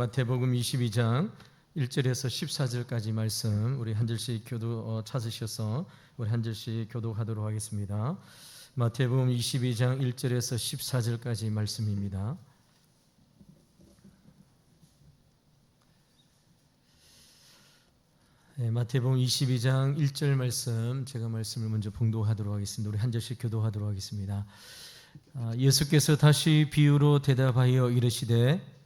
마태복음 22장 1절에서 14절까지 말씀 우리 한 절씩 찾으셔서 우리 한 절씩 교독하도록 하겠습니다. 마태복음 22장 1절에서 14절까지 말씀입니다. 마태복음 22장 1절 말씀, 제가 말씀을 먼저 봉독하도록 하겠습니다. 우리 한 절씩 교독하도록 하겠습니다. 예수께서 다시 비유로 대답하여 이르시되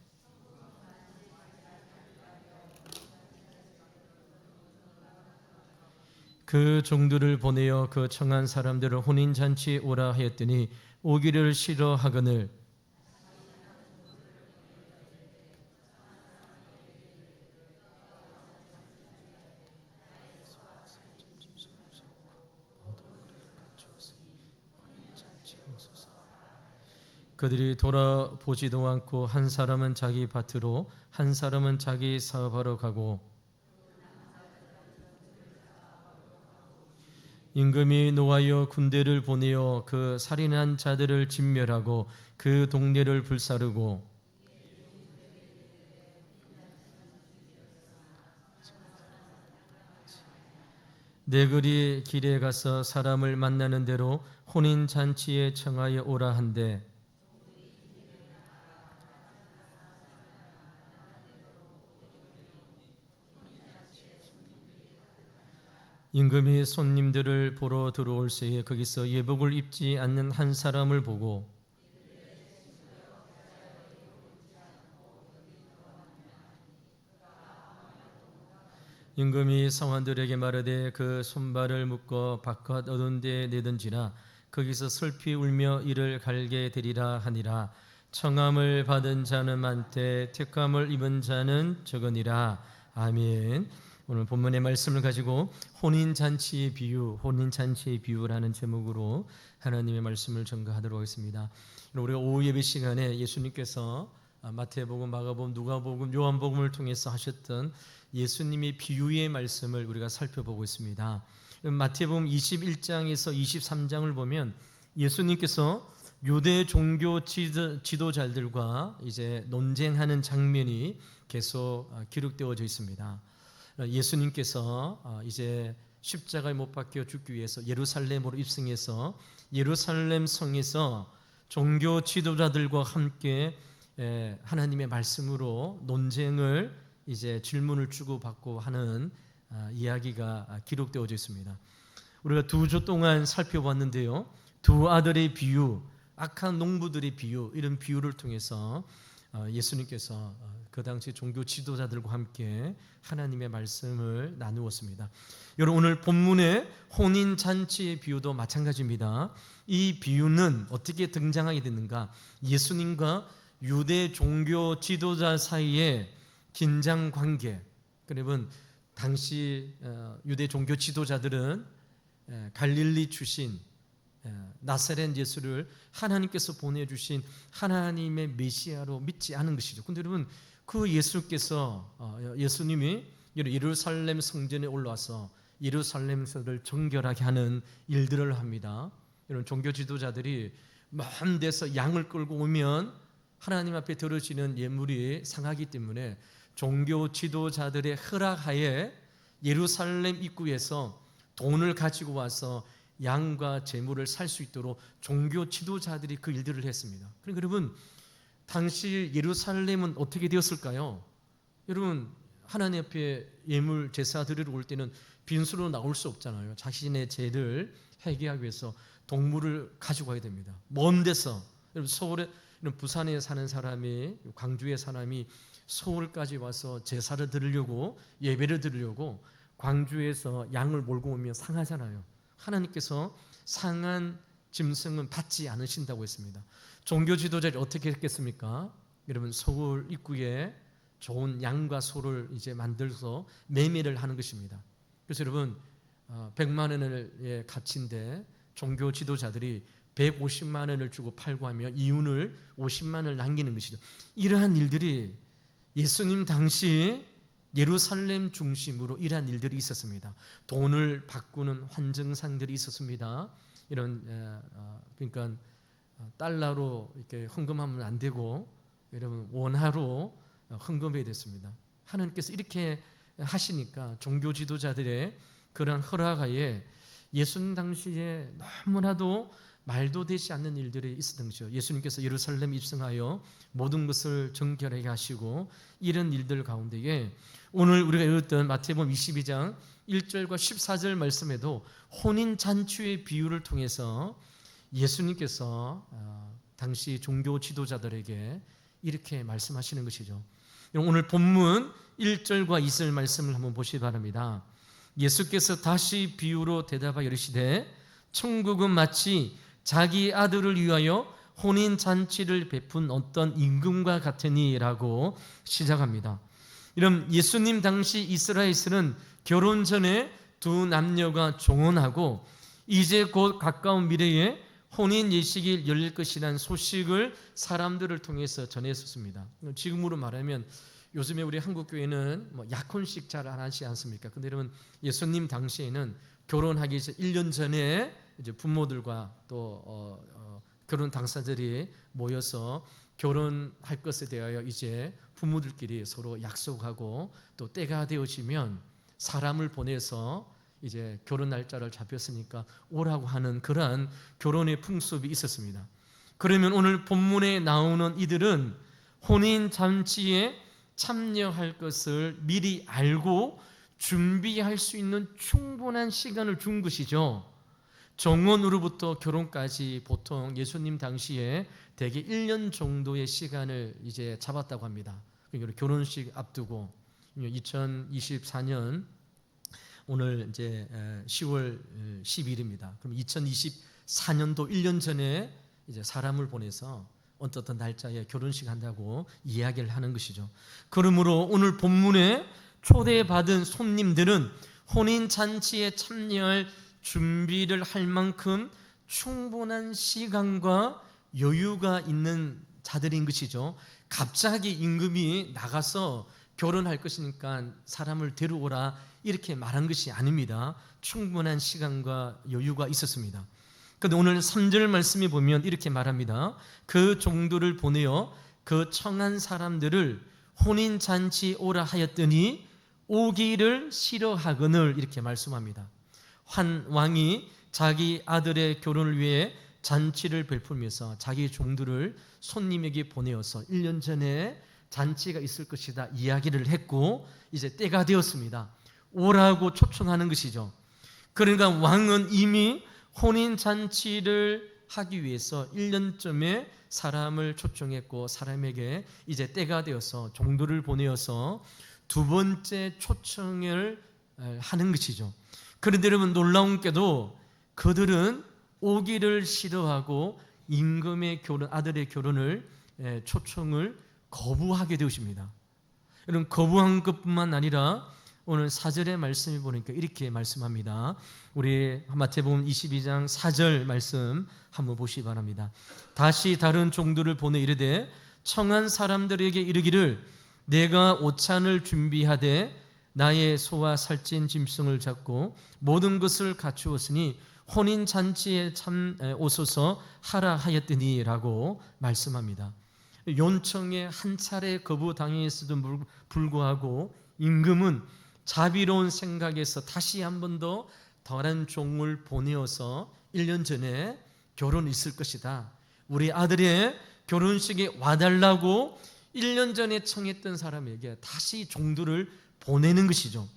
그 종들을 보내어 그 청한 사람들을 혼인잔치에 오라 하였더니 오기를 싫어하거늘 그들이 돌아보지도 않고 한 사람은 자기 밭으로 한 사람은 자기 사업하러 가고 임금이 노하여 군대를 보내어 그 살인한 자들을 진멸하고 그 동네를 불사르고 네거리 길에 가서 사람을 만나는 대로 혼인잔치에 청하여 오라 한대 임금이 손님들을 보러 들어올 새에 거기서 예복을 입지 않는 한 사람을 보고 임금이 성환들에게 말하되 그 손발을 묶어 바깥 어두운 데에 내던지라 거기서 슬피 울며 이를 갈게 되리라 하니라. 청함을 받은 자는 많되 택함을 입은 자는 적으니라. 아멘. 오늘 본문의 말씀을 가지고 혼인잔치의 비유라는 제목으로 하나님의 말씀을 전가하도록 하겠습니다. 우리가 오후 예배 시간에 예수님께서 마태복음, 마가복음, 누가복음, 요한복음을 통해서 하셨던 예수님의 비유의 말씀을 우리가 살펴보고 있습니다. 마태복음 21장에서 23장을 보면 예수님께서 유대 종교 지도자들과 이제 논쟁하는 장면이 계속 기록되어져 있습니다. 예수님께서 이제 십자가에 못 박혀 죽기 위해서 예루살렘으로 입성해서 예루살렘 성에서 종교 지도자들과 함께 하나님의 말씀으로 논쟁을 이제 질문을 주고받고 하는 이야기가 기록되어져 있습니다. 우리가 2주 동안 살펴봤는데요. 두 아들의 비유, 악한 농부들의 비유, 이런 비유를 통해서 예수님께서 그 당시 종교 지도자들과 함께 하나님의 말씀을 나누었습니다. 여러분, 오늘 본문의 혼인잔치의 비유도 마찬가지입니다. 이 비유는 어떻게 등장하게 됐는가? 예수님과 유대 종교 지도자 사이에 긴장 관계. 그러면 당시 유대 종교 지도자들은 갈릴리 출신 나사렛 예수를 하나님께서 보내주신 하나님의 메시아로 믿지 않은 것이죠. 그런데 여러분, 그 예수님이 예루살렘 성전에 올라와서 예루살렘서를 정결하게 하는 일들을 합니다. 이런 종교 지도자들이 먼 데서 양을 끌고 오면 하나님 앞에 들어지는 예물이 상하기 때문에 종교 지도자들의 허락하에 예루살렘 입구에서 돈을 가지고 와서 양과 제물을 살 수 있도록 종교 지도자들이 그 일들을 했습니다. 그러니까 여러분, 당시 예루살렘은 어떻게 되었을까요? 여러분, 하나님 앞에 예물 제사 드리러 올 때는 빈수로 나올 수 없잖아요. 자신의 죄를 회개하기 위해서 동물을 가지고 가야 됩니다. 먼 데서, 여러분, 서울에, 부산에 사는 사람이, 광주에 사람이 서울까지 와서 제사를 드리려고, 예배를 드리려고 광주에서 양을 몰고 오면 상하잖아요. 하나님께서 상한 짐승은 받지 않으신다고 했습니다. 종교 지도자들이 어떻게 했겠습니까? 여러분, 서울 입구에 좋은 양과 소를 이제 만들어서 매매를 하는 것입니다. 그래서 여러분, 100만 원의 가치인데 종교 지도자들이 150만 원을 주고 팔고 하면 이윤을 50만 원을 남기는 것이죠. 이러한 일들이 예수님 당시 예루살렘 중심으로 이러한 일들이 있었습니다. 돈을 바꾸는 환증상들이 있었습니다. 이런 그러니까 달러로 이렇게 헌금하면 안 되고, 여러분, 원화로 헌금해야 됐습니다. 하나님께서 이렇게 하시니까 종교 지도자들의 그런 허락하에 예수님 당시에 너무나도 말도 되지 않는 일들이 있었던 것이죠. 예수님께서 예루살렘 입성하여 모든 것을 정결하게 하시고 이런 일들 가운데에 오늘 우리가 읽었던 마태복음 22장 1절과 14절 말씀에도 혼인잔치의 비유를 통해서 예수님께서 당시 종교 지도자들에게 이렇게 말씀하시는 것이죠. 오늘 본문 1절과 2절 말씀을 한번 보시기 바랍니다. 예수께서 다시 비유로 대답하여 이르시되 천국은 마치 자기 아들을 위하여 혼인잔치를 베푼 어떤 임금과 같으니라고 시작합니다. 이런 예수님 당시 이스라엘에서는 결혼 전에 두 남녀가 종혼하고 이제 곧 가까운 미래에 혼인 예식이 열릴 것이라는 소식을 사람들을 통해서 전했었습니다. 지금으로 말하면 요즘에 우리 한국 교회는 약혼식 잘 안 하지 않습니까? 근데 여러분 예수님 당시에는 결혼하기 1년 전에 이제 부모들과 또 결혼 당사자들이 모여서 결혼할 것에 대하여 이제 부모들끼리 서로 약속하고 또 때가 되어지면 사람을 보내서 이제 결혼 날짜를 잡혔으니까 오라고 하는 그러한 결혼의 풍습이 있었습니다. 그러면 오늘 본문에 나오는 이들은 혼인 잔치에 참여할 것을 미리 알고 준비할 수 있는 충분한 시간을 준 것이죠. 정혼으로부터 결혼까지 보통 예수님 당시에 대개 1년 정도의 시간을 이제 잡았다고 합니다. 그러니까 결혼식 앞두고 2024년 오늘 이제 10월 10일입니다. 그럼 2024년도 1년 전에 이제 사람을 보내서 어떤 날짜에 결혼식 한다고 이야기를 하는 것이죠. 그러므로 오늘 본문에 초대받은 손님들은 혼인 잔치에 참여할 준비를 할 만큼 충분한 시간과 여유가 있는 자들인 것이죠. 갑자기 임금이 나가서 결혼할 것이니까 사람을 데려오라 이렇게 말한 것이 아닙니다. 충분한 시간과 여유가 있었습니다. 그런데 오늘 3절 말씀에 보면 이렇게 말합니다. 그 종들을 보내어 그 청한 사람들을 혼인잔치 오라 하였더니 오기를 싫어하거늘 이렇게 말씀합니다. 한 왕이 자기 아들의 결혼을 위해 잔치를 베풀면서 자기 종들을 손님에게 보내어서 1년 전에 잔치가 있을 것이다 이야기를 했고 이제 때가 되었습니다. 오라고 초청하는 것이죠. 그러니까 왕은 이미 혼인잔치를 하기 위해서 1년쯤에 사람을 초청했고 사람에게 이제 때가 되어서 종들을 보내어서 두 번째 초청을 하는 것이죠. 그런데 여러분 놀라운게도 그들은 오기를 싫어하고 임금의 결혼, 아들의 결혼을 초청을 거부하게 되십니다. 여러분 거부한 것뿐만 아니라 오늘 4절의 말씀을 보니까 이렇게 말씀합니다. 우리 마태복음 22장 4절 말씀 한번 보시기 바랍니다. 다시 다른 종들을 보내 이르되 청한 사람들에게 이르기를 내가 오찬을 준비하되 나의 소와 살찐 짐승을 잡고 모든 것을 갖추었으니 혼인잔치에 참 오소서 하라 하였더니라고 말씀합니다. 요청에 한 차례 거부당했어도 불구하고 임금은 자비로운 생각에서 다시 한 번 더 다른 종을 보내어서 1년 전에 결혼이 있을 것이다. 우리 아들의 결혼식에 와달라고 1년 전에 청했던 사람에게 다시 종들을 보내는 것이죠.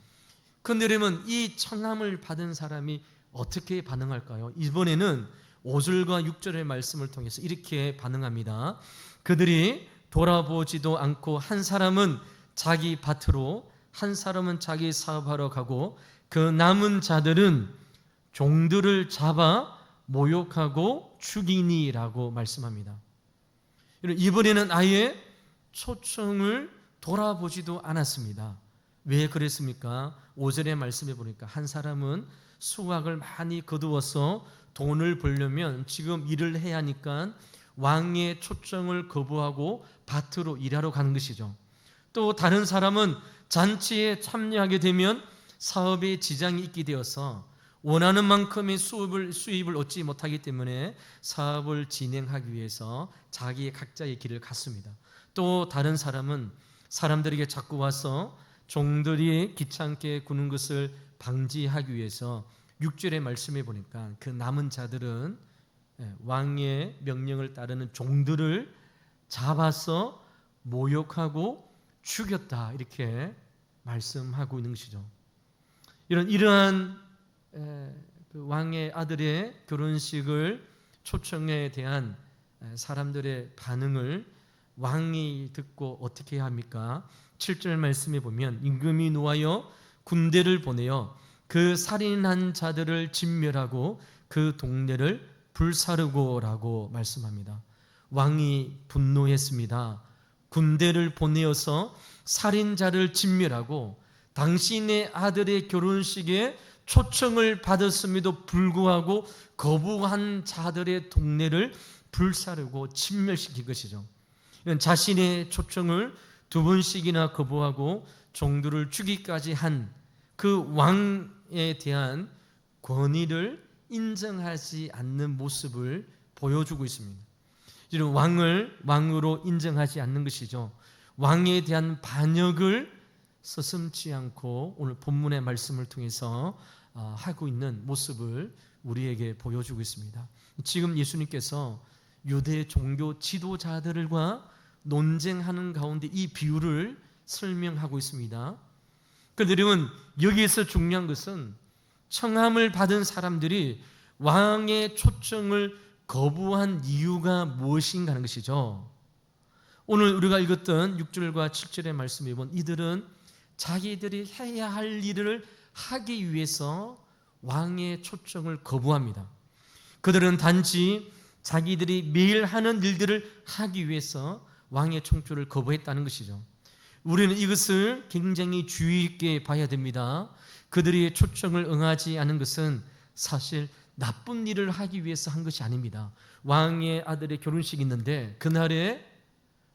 그런데 여러분 이 청함을 받은 사람이 어떻게 반응할까요? 이번에는 5절과 6절의 말씀을 통해서 이렇게 반응합니다. 그들이 돌아보지도 않고 한 사람은 자기 밭으로 한 사람은 자기 사업하러 가고 그 남은 자들은 종들을 잡아 모욕하고 죽이니라고 말씀합니다. 이번에는 아예 초청을 돌아보지도 않았습니다. 왜 그랬습니까? 5절의 말씀에 보니까 한 사람은 수확을 많이 거두어서 돈을 벌려면 지금 일을 해야 하니까 왕의 초청을 거부하고 밭으로 일하러 가는 것이죠. 또 다른 사람은 잔치에 참여하게 되면 사업에 지장이 있게 되어서 원하는 만큼의 수입을 얻지 못하기 때문에 사업을 진행하기 위해서 자기의 각자의 길을 갔습니다. 또 다른 사람은 사람들에게 자꾸 와서 종들이 귀찮게 구는 것을 방지하기 위해서 6절의 말씀에 보니까 그 남은 자들은 왕의 명령을 따르는 종들을 잡아서 모욕하고 죽였다, 이렇게 말씀하고 있는 것이죠. 이러한 그 왕의 아들의 결혼식을 초청에 대한 사람들의 반응을 왕이 듣고 어떻게 해야 합니까? 7절 말씀에 보면 임금이 노하여 군대를 보내어 그 살인한 자들을 진멸하고 그 동네를 불사르고라고 말씀합니다. 왕이 분노했습니다. 군대를 보내어서 살인자를 진멸하고 당신의 아들의 결혼식에 초청을 받았음에도 불구하고 거부한 자들의 동네를 불사르고 진멸시킨 것이죠. 자신의 초청을 2번씩이나 거부하고 종들을 죽이기까지 한 그 왕에 대한 권위를 인정하지 않는 모습을 보여주고 있습니다. 이런 왕을 왕으로 인정하지 않는 것이죠. 왕에 대한 반역을 서슴지 않고 오늘 본문의 말씀을 통해서 하고 있는 모습을 우리에게 보여주고 있습니다. 지금 예수님께서 유대 종교 지도자들과 논쟁하는 가운데 이 비유를 설명하고 있습니다. 그들은 여기에서 중요한 것은 청함을 받은 사람들이 왕의 초청을 거부한 이유가 무엇인가 하는 것이죠. 오늘 우리가 읽었던 6절과 7절의 말씀에 보면 이들은 자기들이 해야 할 일을 하기 위해서 왕의 초청을 거부합니다. 그들은 단지 자기들이 매일 하는 일들을 하기 위해서 왕의 청초를 거부했다는 것이죠. 우리는 이것을 굉장히 주의 있게 봐야 됩니다. 그들이 초청을 응하지 않은 것은 사실 나쁜 일을 하기 위해서 한 것이 아닙니다. 왕의 아들의 결혼식이 있는데 그날에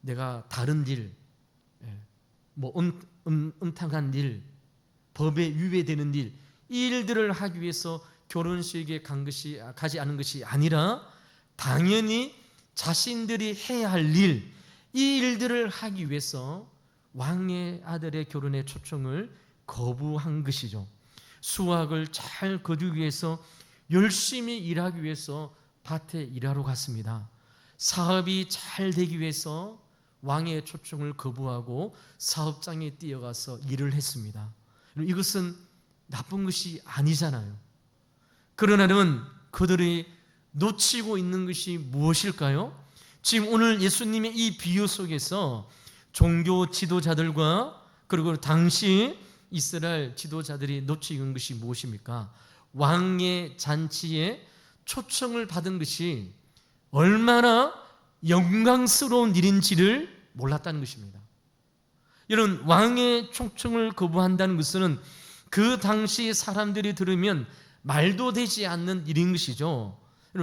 내가 다른 일, 음탕한 일, 법에 위배되는 일, 이 일들을 하기 위해서 결혼식에 가지 않은 것이 아니라 당연히 자신들이 해야 할 일, 이 일들을 하기 위해서 왕의 아들의 결혼의 초청을 거부한 것이죠. 수확을 잘 거두기 위해서 열심히 일하기 위해서 밭에 일하러 갔습니다. 사업이 잘 되기 위해서 왕의 초청을 거부하고 사업장에 뛰어가서 일을 했습니다. 이것은 나쁜 것이 아니잖아요. 그러나는 그들이 놓치고 있는 것이 무엇일까요? 지금 오늘 예수님의 이 비유 속에서 종교 지도자들과 그리고 당시 이스라엘 지도자들이 놓치는 것이 무엇입니까? 왕의 잔치에 초청을 받은 것이 얼마나 영광스러운 일인지를 몰랐다는 것입니다. 이런 왕의 초청을 거부한다는 것은 그 당시 사람들이 들으면 말도 되지 않는 일인 것이죠.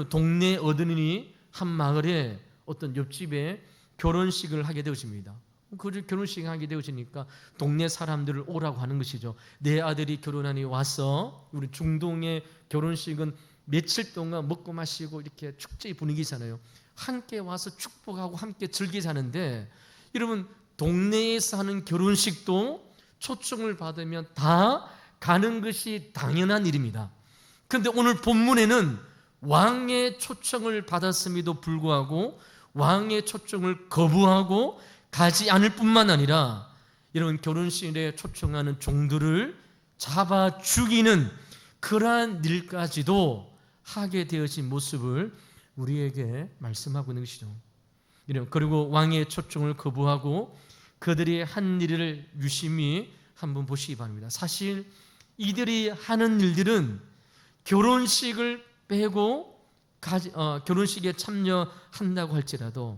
동네 어른이 한 마을에 어떤 옆집에 결혼식을 하게 되어집니다. 그 결혼식을 하게 되어지니까 동네 사람들을 오라고 하는 것이죠. 내 아들이 결혼하니 와서, 우리 중동의 결혼식은 며칠 동안 먹고 마시고 이렇게 축제의 분위기잖아요. 함께 와서 축복하고 함께 즐기자는데, 여러분 동네에서 하는 결혼식도 초청을 받으면 다 가는 것이 당연한 일입니다. 그런데 오늘 본문에는 왕의 초청을 받았음에도 불구하고 왕의 초청을 거부하고 가지 않을 뿐만 아니라 이런 결혼식에 초청하는 종들을 잡아 죽이는 그러한 일까지도 하게 되어진 모습을 우리에게 말씀하고 있는 것이죠. 그리고 왕의 초청을 거부하고 그들이 한 일을 유심히 한번 보시기 바랍니다. 사실 이들이 하는 일들은 결혼식을 빼고 결혼식에 참여한다고 할지라도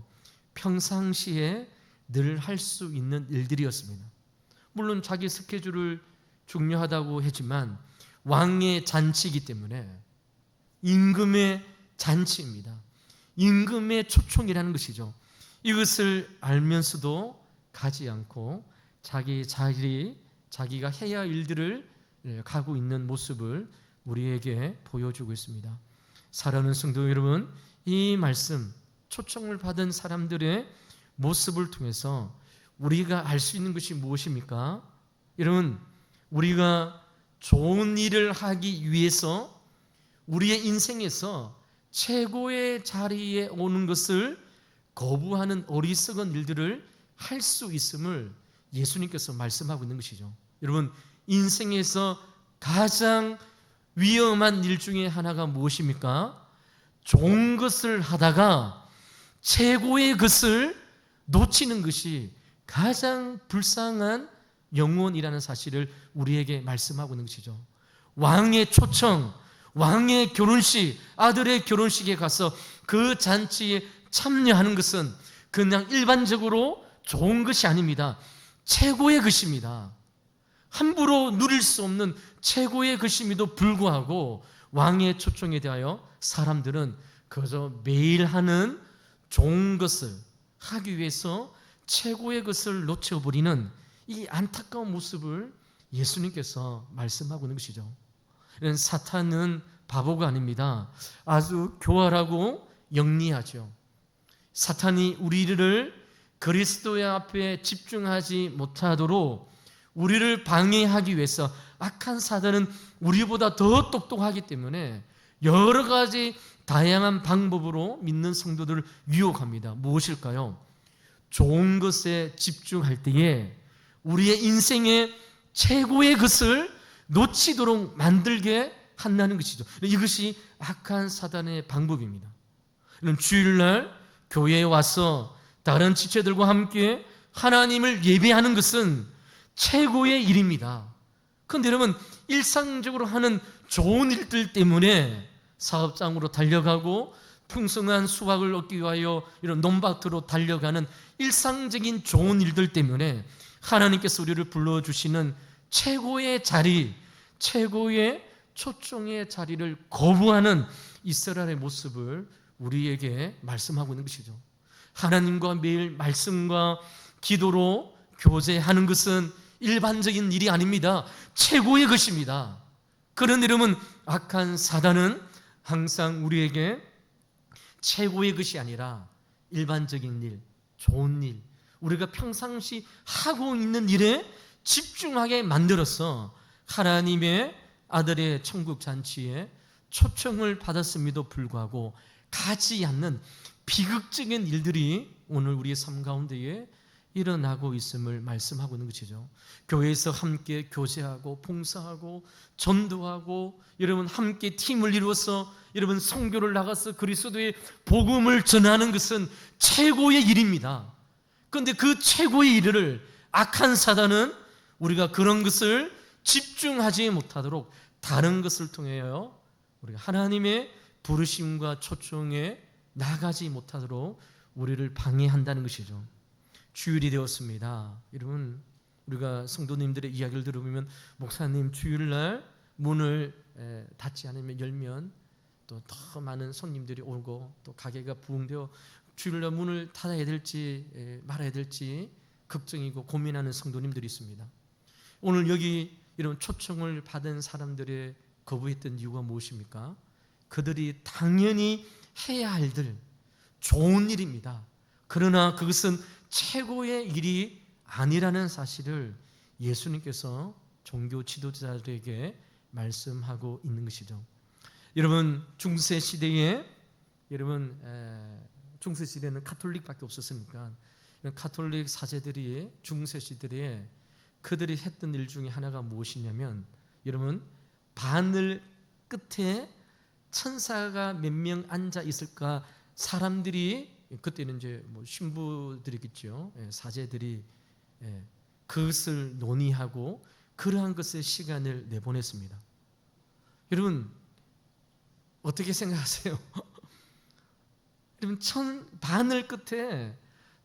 평상시에 늘 할 수 있는 일들이었습니다. 물론 자기 스케줄을 중요하다고 했지만 왕의 잔치이기 때문에 임금의 잔치입니다. 임금의 초청이라는 것이죠. 이것을 알면서도 가지 않고 자기가 해야 할 일들을 가고 있는 모습을 우리에게 보여주고 있습니다. 사랑하는 성도 여러분, 이 말씀, 초청을 받은 사람들의 모습을 통해서 우리가 알 수 있는 것이 무엇입니까? 여러분, 우리가 좋은 일을 하기 위해서 우리의 인생에서 최고의 자리에 오는 것을 거부하는 어리석은 일들을 할 수 있음을 예수님께서 말씀하고 있는 것이죠. 여러분, 인생에서 가장 위험한 일 중에 하나가 무엇입니까? 좋은 것을 하다가 최고의 것을 놓치는 것이 가장 불쌍한 영혼이라는 사실을 우리에게 말씀하고 있는 것이죠. 왕의 초청, 왕의 결혼식, 아들의 결혼식에 가서 그 잔치에 참여하는 것은 그냥 일반적으로 좋은 것이 아닙니다. 최고의 것입니다. 함부로 누릴 수 없는 최고의 것임에도 불구하고 왕의 초청에 대하여 사람들은 그저 매일 하는 좋은 것을 하기 위해서 최고의 것을 놓쳐버리는 이 안타까운 모습을 예수님께서 말씀하고 있는 것이죠. 사탄은 바보가 아닙니다. 아주 교활하고 영리하죠. 사탄이 우리를 그리스도의 앞에 집중하지 못하도록 우리를 방해하기 위해서, 악한 사단은 우리보다 더 똑똑하기 때문에 여러 가지 다양한 방법으로 믿는 성도들을 유혹합니다. 무엇일까요? 좋은 것에 집중할 때에 우리의 인생의 최고의 것을 놓치도록 만들게 한다는 것이죠. 이것이 악한 사단의 방법입니다. 주일날 교회에 와서 다른 지체들과 함께 하나님을 예배하는 것은 최고의 일입니다. 그런데 여러분, 일상적으로 하는 좋은 일들 때문에 사업장으로 달려가고 풍성한 수확을 얻기 위하여 이런 논밭으로 달려가는 일상적인 좋은 일들 때문에 하나님께서 우리를 불러주시는 최고의 자리, 최고의 초청의 자리를 거부하는 이스라엘의 모습을 우리에게 말씀하고 있는 것이죠. 하나님과 매일 말씀과 기도로 교제하는 것은 일반적인 일이 아닙니다. 최고의 것입니다. 그런데 여러분, 악한 사단은 항상 우리에게 최고의 것이 아니라 일반적인 일, 좋은 일, 우리가 평상시 하고 있는 일에 집중하게 만들어서 하나님의 아들의 천국 잔치에 초청을 받았음에도 불구하고 가지 않는 비극적인 일들이 오늘 우리의 삶 가운데에 일어나고 있음을 말씀하고 있는 것이죠. 교회에서 함께 교제하고 봉사하고 전도하고 여러분 함께 팀을 이루어서 여러분 선교를 나가서 그리스도의 복음을 전하는 것은 최고의 일입니다. 그런데 그 최고의 일을 악한 사단은 우리가 그런 것을 집중하지 못하도록 다른 것을 통하여 우리가 하나님의 부르심과 초청에 나가지 못하도록 우리를 방해한다는 것이죠. 주일이 되었습니다. 여러분, 우리가 성도님들의 이야기를 들어보면 목사님 주일날 문을 닫지 않으면 열면 또 더 많은 손님들이 오고 또 가게가 부흥되어 주일날 문을 닫아야 될지 말아야 될지 걱정이고 고민하는 성도님들이 있습니다. 오늘 여기 이런 초청을 받은 사람들의 거부했던 이유가 무엇입니까? 그들이 당연히 해야 할 일, 좋은 일입니다. 그러나 그것은 최고의 일이 아니라는 사실을 예수님께서 종교 지도자들에게 말씀하고 있는 것이죠. 여러분, 중세 시대에 중세 시대는 카톨릭밖에 없었으니까 카톨릭 사제들이 중세 시대에 그들이 했던 일 중에 하나가 무엇이냐면, 여러분, 바늘 끝에 천사가 몇 명 앉아 있을까, 사람들이 그때는 이제 뭐 신부들이겠죠, 사제들이 그것을 논의하고 그러한 것에 시간을 내보냈습니다. 여러분 어떻게 생각하세요? 여러분, 바늘 끝에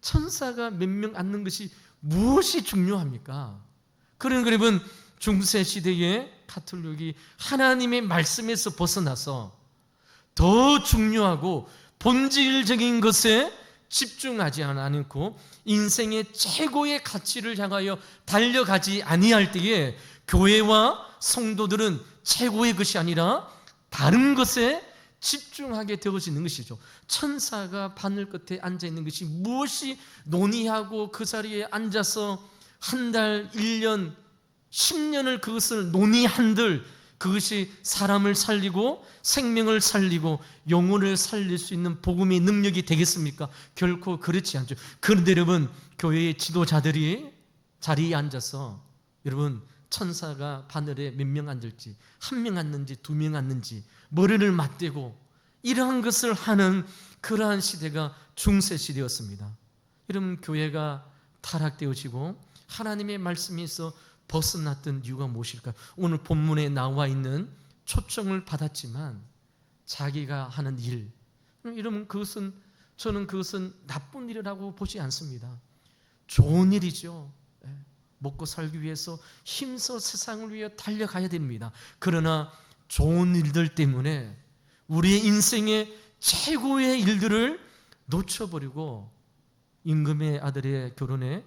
천사가 몇 명 앉는 것이 무엇이 중요합니까? 그러니까 여러분, 중세 시대의 카톨릭이 하나님의 말씀에서 벗어나서 더 중요하고 본질적인 것에 집중하지 않고 인생의 최고의 가치를 향하여 달려가지 아니할 때에 교회와 성도들은 최고의 것이 아니라 다른 것에 집중하게 되어지는 것이죠. 천사가 바늘 끝에 앉아 있는 것이 무엇이 논의하고 그 자리에 앉아서 한 달, 1년, 10년을 그것을 논의한들 그것이 사람을 살리고 생명을 살리고 영혼을 살릴 수 있는 복음의 능력이 되겠습니까? 결코 그렇지 않죠. 그런데 여러분, 교회의 지도자들이 자리에 앉아서 여러분 천사가 바늘에 몇 명 앉을지, 1명 앉는지 2명 앉는지 머리를 맞대고 이러한 것을 하는 그러한 시대가 중세 시대였습니다. 여러분, 교회가 타락되어지고 하나님의 말씀에서 벗어났던 이유가 무엇일까요? 오늘 본문에 나와 있는 초청을 받았지만 자기가 하는 일, 여러분 저는 그것은 나쁜 일이라고 보지 않습니다. 좋은 일이죠. 먹고 살기 위해서 힘써 세상을 위해 달려가야 됩니다. 그러나 좋은 일들 때문에 우리의 인생의 최고의 일들을 놓쳐버리고 임금의 아들의 결혼에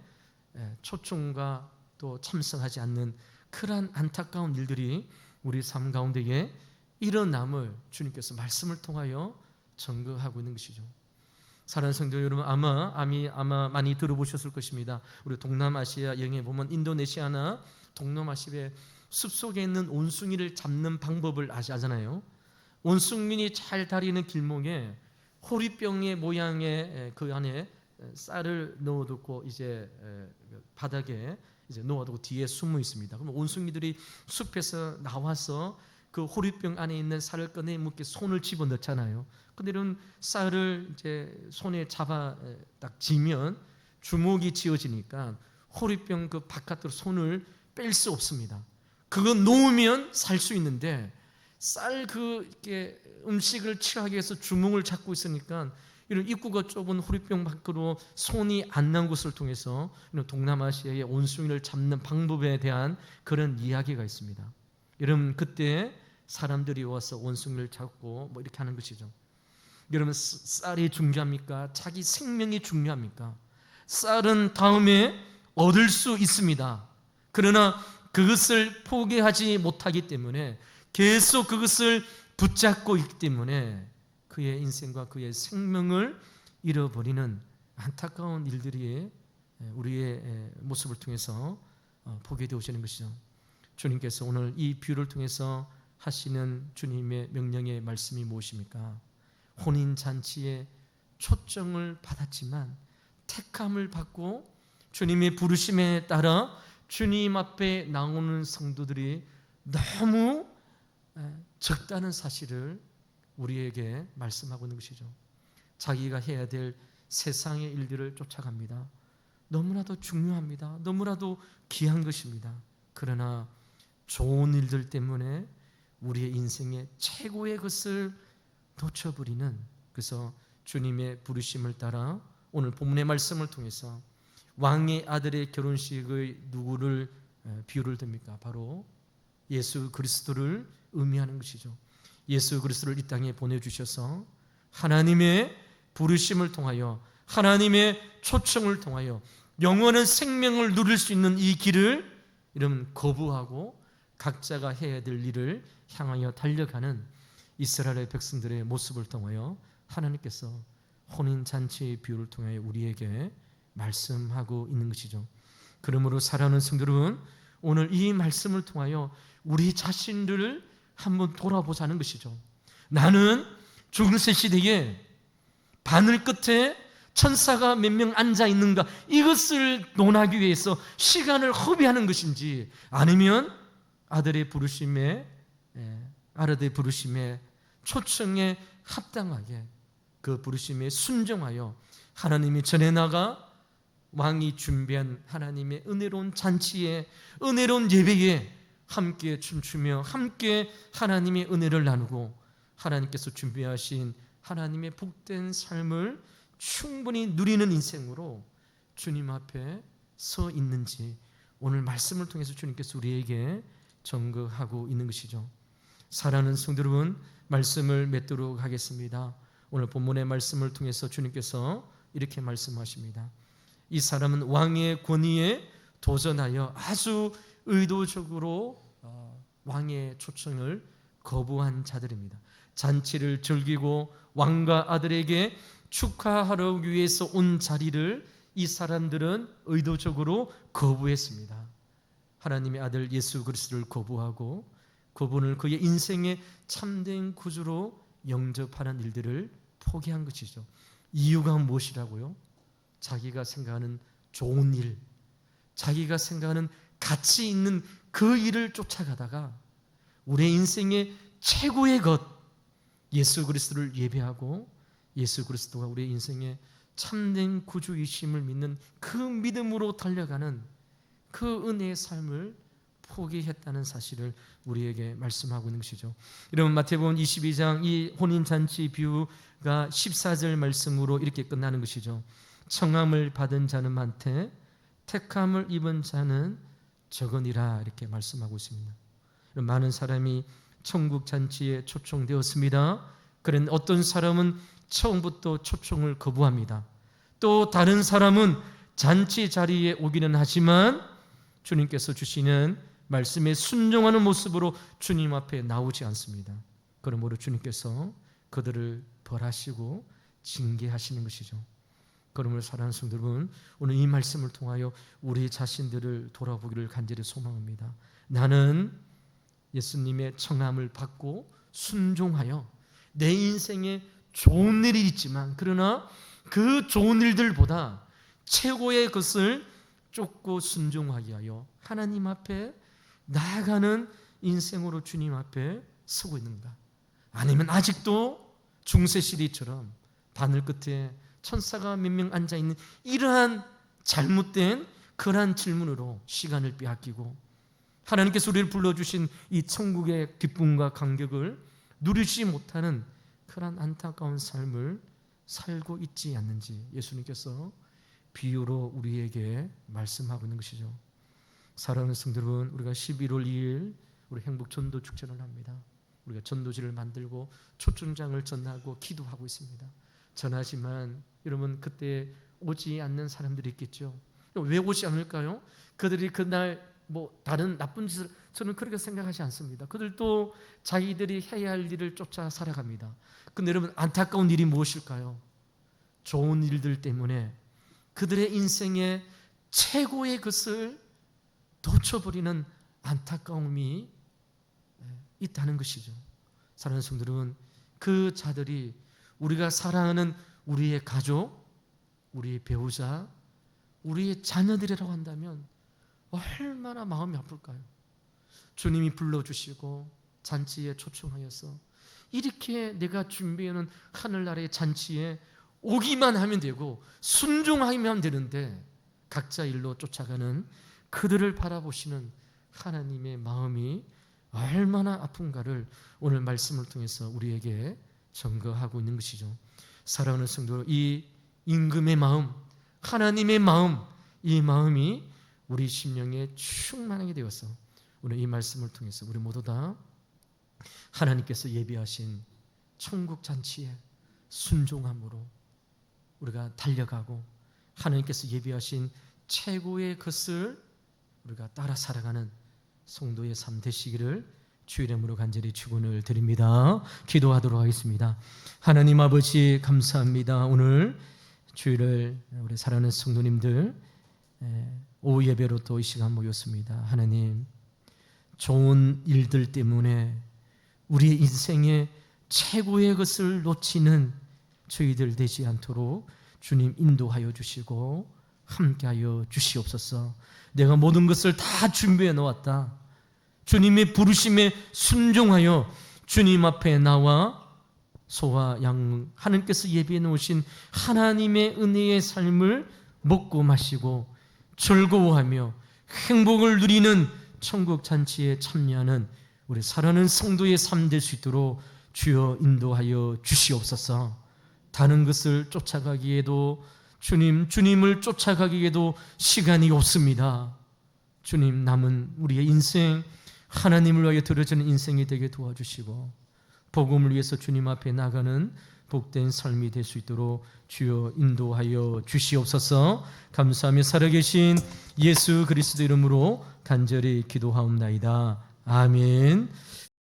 초청과 또 참석하지 않는 그러한 안타까운 일들이 우리 삶 가운데에 일어남을 주님께서 말씀을 통하여 증거하고 있는 것이죠. 사랑하는 성도 여러분, 아마 많이 들어보셨을 것입니다. 우리 동남아시아 여행에 보면 인도네시아나 동남아시아의 숲속에 있는 원숭이를 잡는 방법을 아시잖아요. 원숭이니 잘 다니는 길목에 호리병의 모양의 그 안에 쌀을 넣어두고 이제 바닥에 이제 놓아두고 뒤에 숨어 있습니다. 그럼 원숭이들이 숲에서 나와서 그 호리병 안에 있는 쌀을 꺼내 먹기 손을 집어 넣잖아요. 근데 이런 쌀을 이제 손에 잡아 딱 쥐면 주먹이 쥐어지니까 호리병 그 바깥으로 손을 뺄 수 없습니다. 그거 놓으면 살 수 있는데 쌀 그 이렇게 음식을 취하기 위해서 주먹을 잡고 있으니까 이런 입구가 좁은 호리병 밖으로 손이 안 난 곳을 통해서 이런 동남아시아의 원숭이를 잡는 방법에 대한 그런 이야기가 있습니다. 여러분, 그때 사람들이 와서 원숭이를 잡고 뭐 이렇게 하는 것이죠. 여러분, 쌀이 중요합니까? 자기 생명이 중요합니까? 쌀은 다음에 얻을 수 있습니다. 그러나 그것을 포기하지 못하기 때문에 계속 그것을 붙잡고 있기 때문에 그의 인생과 그의 생명을 잃어버리는 안타까운 일들이 우리의 모습을 통해서 보게 되어지는 것이죠. 주님께서 오늘 이 비유를 통해서 하시는 주님의 명령의 말씀이 무엇입니까? 혼인잔치에 초청을 받았지만 택함을 받고 주님의 부르심에 따라 주님 앞에 나오는 성도들이 너무 적다는 사실을 우리에게 말씀하고 있는 것이죠. 자기가 해야 될 세상의 일들을 쫓아갑니다. 너무나도 중요합니다. 너무나도 귀한 것입니다. 그러나 좋은 일들 때문에 우리의 인생의 최고의 것을 놓쳐버리는, 그래서 주님의 부르심을 따라 오늘 본문의 말씀을 통해서 왕의 아들의 결혼식의 누구를 비유를 듭니까? 바로 예수 그리스도를 의미하는 것이죠. 예수 그리스도를 이 땅에 보내주셔서 하나님의 부르심을 통하여 하나님의 초청을 통하여 영원한 생명을 누릴 수 있는 이 길을 여러분 거부하고 각자가 해야 될 일을 향하여 달려가는 이스라엘의 백성들의 모습을 통하여 하나님께서 혼인잔치의 비유를 통하여 우리에게 말씀하고 있는 것이죠. 그러므로 사랑하는 성도 여러분, 오늘 이 말씀을 통하여 우리 자신들을 한번 돌아보자는 것이죠. 나는 중세 시대에 바늘 끝에 천사가 몇 명 앉아 있는가, 이것을 논하기 위해서 시간을 허비하는 것인지, 아니면 아들의 부르심에 초청에 합당하게 그 부르심에 순종하여 하나님이 전해 나가 왕이 준비한 하나님의 은혜로운 잔치에, 은혜로운 예배에 함께 춤추며 함께 하나님의 은혜를 나누고 하나님께서 준비하신 하나님의 복된 삶을 충분히 누리는 인생으로 주님 앞에 서 있는지 오늘 말씀을 통해서 주님께서 우리에게 증거하고 있는 것이죠. 사랑하는 성도 여러분, 말씀을 맺도록 하겠습니다. 오늘 본문의 말씀을 통해서 주님께서 이렇게 말씀하십니다. 이 사람은 왕의 권위에 도전하여 아주 의도적으로 왕의 초청을 거부한 자들입니다. 잔치를 즐기고 왕과 아들에게 축하하러 위해서 온 자리를 이 사람들은 의도적으로 거부했습니다. 하나님의 아들 예수 그리스도를 거부하고 그분을 그의 인생의 참된 구주로 영접하는 일들을 포기한 것이죠. 이유가 무엇이라고요? 자기가 생각하는 좋은 일, 자기가 생각하는 가치 있는 그 일을 쫓아가다가 우리의 인생의 최고의 것, 예수 그리스도를 예배하고 예수 그리스도가 우리의 인생의 참된 구주이심을 믿는 그 믿음으로 달려가는 그 은혜의 삶을 포기했다는 사실을 우리에게 말씀하고 있는 것이죠. 여러분, 마태복음 22장 이 혼인잔치 비유가 14절 말씀으로 이렇게 끝나는 것이죠. 청함을 받은 자는 많되 택함을 입은 자는 적으니라, 이렇게 말씀하고 있습니다. 많은 사람이 천국 잔치에 초청되었습니다. 그런데 어떤 사람은 처음부터 초청을 거부합니다. 또 다른 사람은 잔치 자리에 오기는 하지만 주님께서 주시는 말씀에 순종하는 모습으로 주님 앞에 나오지 않습니다. 그러므로 주님께서 그들을 벌하시고 징계하시는 것이죠. 그러므로 사랑하는 성도 여러분, 오늘 이 말씀을 통하여 우리 자신들을 돌아보기를 간절히 소망합니다. 나는 예수님의 청함을 받고 순종하여 내 인생에 좋은 일이 있지만, 그러나 그 좋은 일들보다 최고의 것을 쫓고 순종하게 하여 하나님 앞에 나아가는 인생으로 주님 앞에 서고 있는가? 아니면 아직도 중세시대처럼 바늘 끝에 천사가 몇 명 앉아있는 이러한 잘못된 그러한 질문으로 시간을 빼앗기고 하나님께서 우리를 불러주신 이 천국의 기쁨과 감격을 누리지 못하는 그러한 안타까운 삶을 살고 있지 않는지 예수님께서 비유로 우리에게 말씀하고 있는 것이죠. 사랑하는 성도 여러분, 우리가 11월 2일 우리 행복 전도 축제를 합니다. 우리가 전도지를 만들고 초청장을 전하고 기도하고 있습니다. 전하지만 여러분, 그때 오지 않는 사람들이 있겠죠. 왜 오지 않을까요? 그들이 그날 다른 나쁜 짓을, 저는 그렇게 생각하지 않습니다. 그들도 자기들이 해야 할 일을 쫓아 살아갑니다. 근데 여러분, 안타까운 일이 무엇일까요? 좋은 일들 때문에 그들의 인생의 최고의 것을 놓쳐버리는 안타까움이 있다는 것이죠. 사랑하는 성도 여러분, 그 자들이 우리가 사랑하는 우리의 가족, 우리의 배우자, 우리의 자녀들이라고 한다면 얼마나 마음이 아플까요? 주님이 불러주시고 잔치에 초청하여서 이렇게 내가 준비해놓은 하늘나라의 잔치에 오기만 하면 되고 순종하면 되는데 각자 일로 쫓아가는 그들을 바라보시는 하나님의 마음이 얼마나 아픈가를 오늘 말씀을 통해서 우리에게 증거하고 있는 것이죠. 사랑하는 성도, 이 임금의 마음, 하나님의 마음, 이 마음이 우리 심령에 충만하게 되어서 오늘 이 말씀을 통해서 우리 모두 다 하나님께서 예비하신 천국 잔치에 순종함으로 우리가 달려가고 하나님께서 예비하신 최고의 것을 우리가 따라 살아가는 성도의 삶 되시기를 주의 이름으로 간절히 축원을 드립니다. 기도하도록 하겠습니다. 하나님 아버지, 감사합니다. 오늘 주일을 우리 사랑하는 성도님들 오후 예배로 또 이 시간 모였습니다. 하나님, 좋은 일들 때문에 우리의 인생의 최고의 것을 놓치는 저희들 되지 않도록 주님 인도하여 주시고 함께하여 주시옵소서. 내가 모든 것을 다 준비해 놓았다. 주님의 부르심에 순종하여 주님 앞에 나와 소와 양, 하나님께서 예비해 놓으신 하나님의 은혜의 삶을 먹고 마시고 즐거워하며 행복을 누리는 천국 잔치에 참여하는 우리 사랑하는 성도의 삶 될 수 있도록 주여 인도하여 주시옵소서. 다른 것을 쫓아가기에도 주님을 쫓아가기에도 시간이 없습니다. 주님, 남은 우리의 인생 하나님을 위하여 드려지는 인생이 되게 도와주시고 복음을 위해서 주님 앞에 나가는 복된 삶이 될 수 있도록 주여 인도하여 주시옵소서. 감사하며 살아계신 예수 그리스도 이름으로 간절히 기도하옵나이다. 아멘.